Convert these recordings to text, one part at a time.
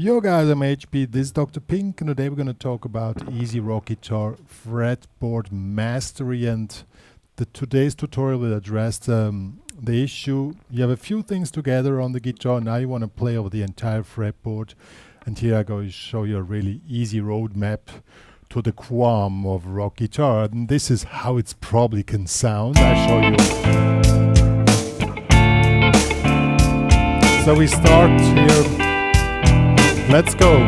Yo guys, I'm HP, this is Dr. Pink, and today we're going to talk about easy rock guitar fretboard mastery. And today's tutorial will address the issue. You have a few things together on the guitar, now you want to play over the entire fretboard. And here I go to show you a really easy roadmap to the qualm of rock guitar. And this is how it's probably can sound. I'll show you. So we start here. Let's go.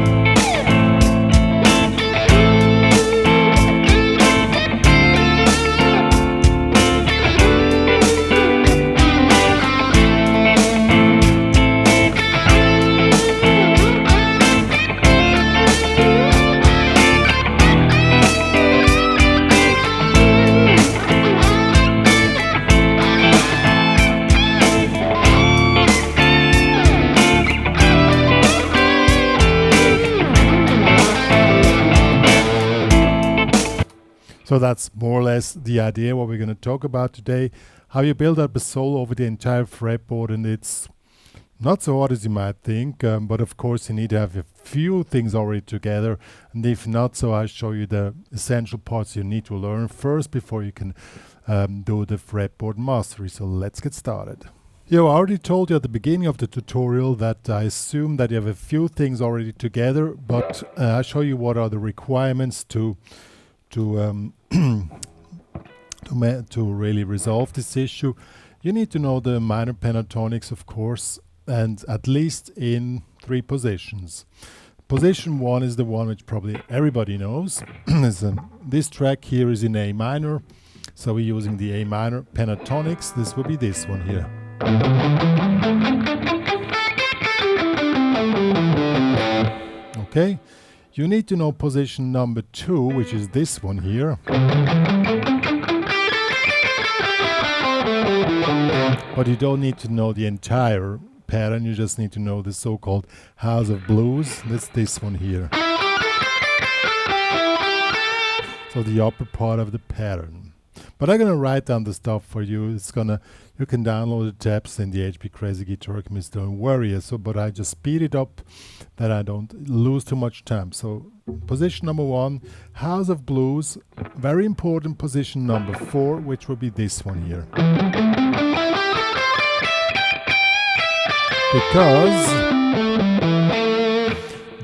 So that's more or less the idea what we're going to talk about today, how you build up a solo over the entire fretboard. And it's not so hard as you might think, but of course you need to have a few things already together, and if not, so I'll show you the essential parts you need to learn first before you can do the fretboard mastery. So let's get started. I already told you at the beginning of the tutorial that I assume that you have a few things already together, but I'll show you what are the requirements to really resolve this issue. You need to know the minor pentatonics, of course, and at least in 3 positions. Position 1 is the one which probably everybody knows. This track here is in A minor, so we're using the A minor pentatonics. This will be this one here. Okay. You need to know position number 2, which is this one here. But you don't need to know the entire pattern, you just need to know the so-called House of Blues. That's this one here. So the upper part of the pattern. But I'm gonna write down the stuff for you. You can download the tabs in the HPCrazy guitar community, don't worry. But I just speed it up that I don't lose too much time. So position number 1, House of Blues, very important. Position number 4, which will be this one here. Because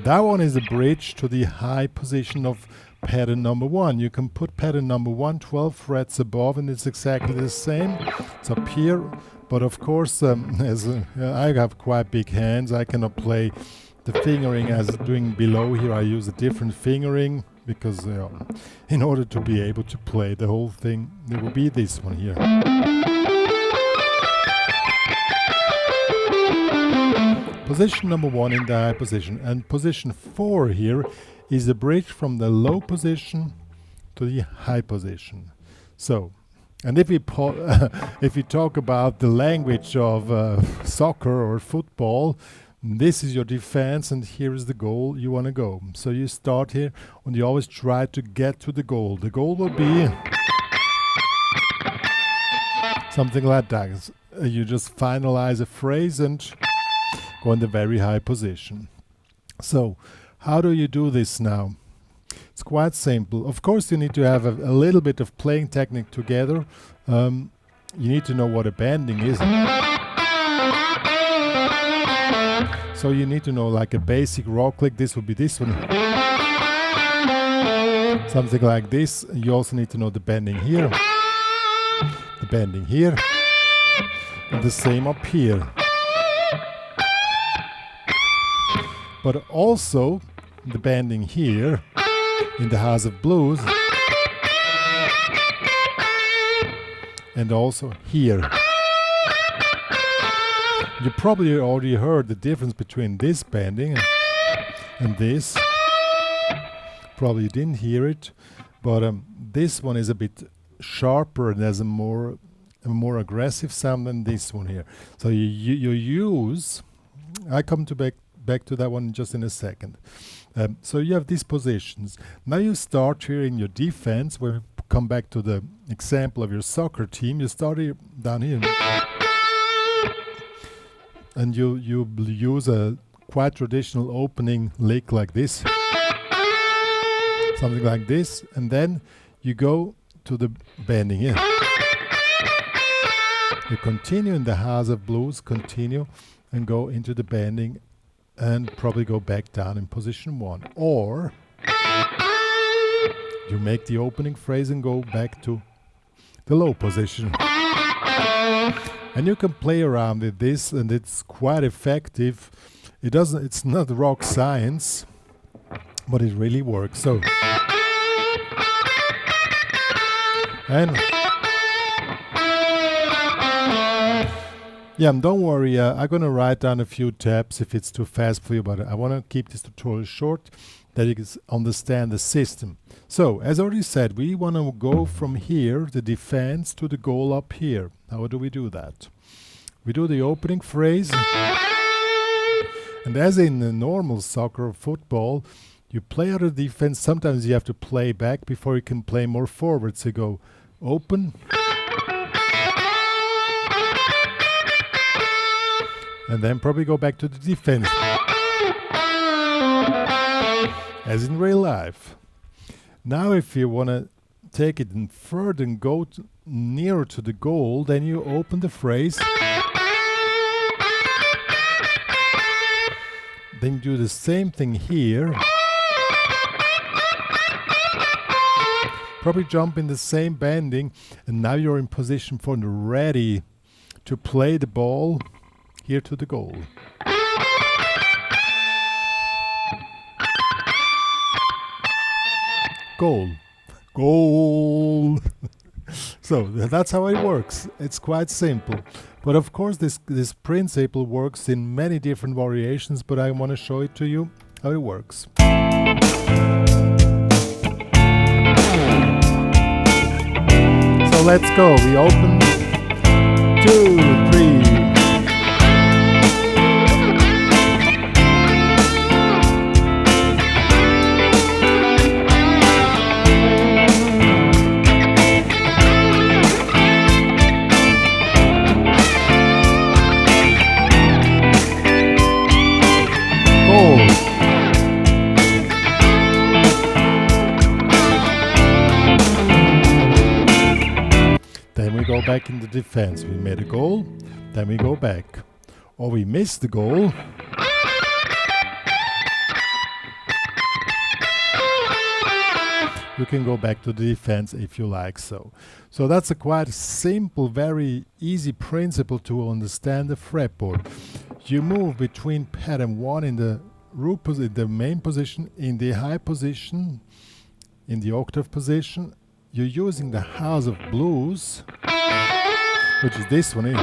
that one is a bridge to the high position of pattern number 1. You can put pattern number 1 12 frets above, and it's exactly the same. It's up here, but of course, I have quite big hands, I cannot play the fingering as doing below here. I use a different fingering because in order to be able to play the whole thing, it will be this one here. Position number 1 in the high position, and position 4 here is the bridge from the low position to the high position. So, and if we talk about the language of soccer or football, this is your defense, and here is the goal you want to go. So you start here, and you always try to get to the goal. The goal will be something like that. You just finalize a phrase and go in the very high position. So, how do you do this now? It's quite simple. Of course, you need to have a little bit of playing technique together. You need to know what a bending is. So you need to know like a basic rock lick. This would be this one. Something like this. You also need to know the bending here. The bending here. And the same up here. But also the bending here in the House of Blues, and also here. You probably already heard the difference between this bending and this. Probably you didn't hear it, but this one is a bit sharper and has a more aggressive sound than this one here. So you use, I come back to that one just in a second. So you have these positions. Now you start here in your defense. When we come back to the example of your soccer team, you start here, down here, and you use a quite traditional opening lick like this, something like this, and then you go to the bending. Yeah. You continue in the House of Blues, continue and go into the bending and probably go back down in position 1. Or you make the opening phrase and go back to the low position. And you can play around with this, and it's quite effective. It's not rock science, but it really works. So, and yeah, and don't worry, I'm gonna write down a few tabs if it's too fast for you, but I want to keep this tutorial short, that you can understand the system. So, as I already said, we want to go from here, the defense, to the goal up here. How do we do that? We do the opening phrase, and as in the normal soccer or football, you play out of defense. Sometimes you have to play back before you can play more forward. So you go open, and then probably go back to the defense, as in real life. Now if you want to take it further and go nearer to the goal, then you open the phrase, then you do the same thing here, probably jump in the same bending, and now you're in position for ready to play the ball here to the goal. Goal. Goal. So that's how it works. It's quite simple. But of course this principle works in many different variations, but I want to show it to you how it works. So let's go. We open 2, 3. Then we go back in the defense. We made a goal, then we go back. Or we missed the goal. You can go back to the defense if you like so. So that's a quite simple, very easy principle to understand the fretboard. You move between pattern 1 in the root position, the main position, in the high position, in the octave position. You're using the House of Blues, which is this one here.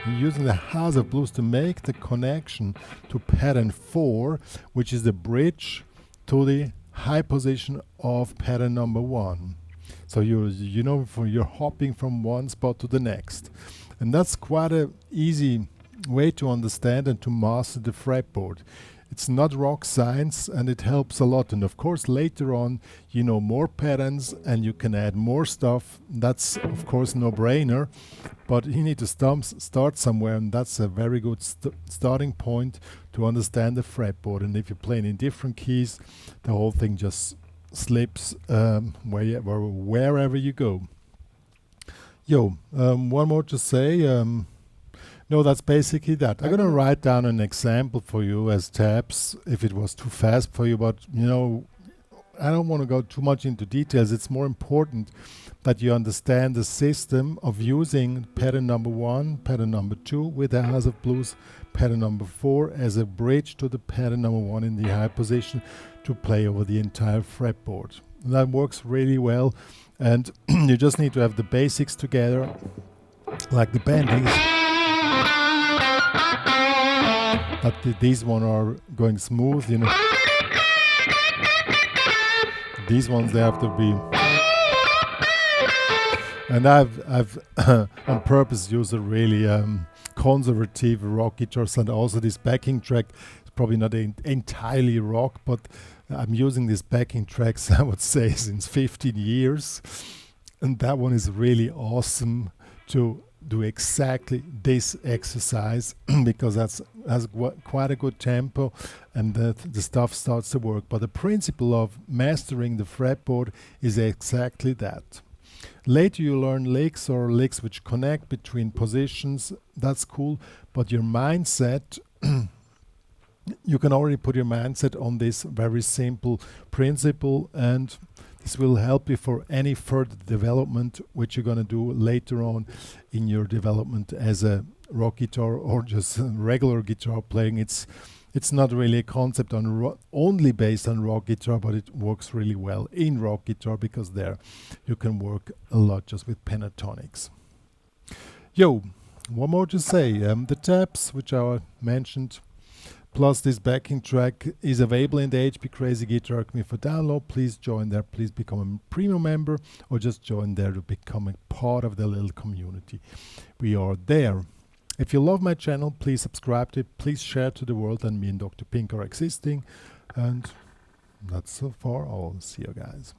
You're using the House of Blues to make the connection to pattern 4, which is the bridge to the high position of pattern number 1. So you're hopping from one spot to the next. And that's quite an easy way to understand and to master the fretboard. It's not rock science, and it helps a lot. And of course later on you know more patterns and you can add more stuff. That's of course no brainer, but you need to start somewhere, and that's a very good starting point to understand the fretboard. And if you're playing in different keys, the whole thing just slips wherever you go. One more to say. No, that's basically that. I'm going to write down an example for you as tabs if it was too fast for you, but I don't want to go too much into details. It's more important that you understand the system of using pattern number 1, pattern number 2 with the House of Blues, pattern number 4 as a bridge to the pattern number 1 in the high position to play over the entire fretboard. And that works really well, and you just need to have the basics together, like the bendings. But these ones are going smooth, These ones, they have to be. And I've on purpose used a really conservative rock guitars, and also this backing track is probably not entirely rock, but I'm using these backing tracks, I would say, since 15 years. And that one is really awesome to do exactly this exercise because that's has quite a good tempo, and the stuff starts to work. But the principle of mastering the fretboard is exactly that. Later you learn licks or licks which connect between positions. That's cool, but your mindset, you can already put your mindset on this very simple principle, and this will help you for any further development which you're going to do later on in your development as a rock guitar or just regular guitar playing. It's not really a concept on only based on rock guitar, but it works really well in rock guitar because there you can work a lot just with pentatonics. Yo, one more to say. The tabs which I mentioned, plus this backing track, is available in the HPCrazy Guitar Alchemy for download. Please join there. Please become a premium member or just join there to become a part of the little community. We are there. If you love my channel, please subscribe to it. Please share to the world, and me and Dr. Pink are existing. And that's so far all. See you guys.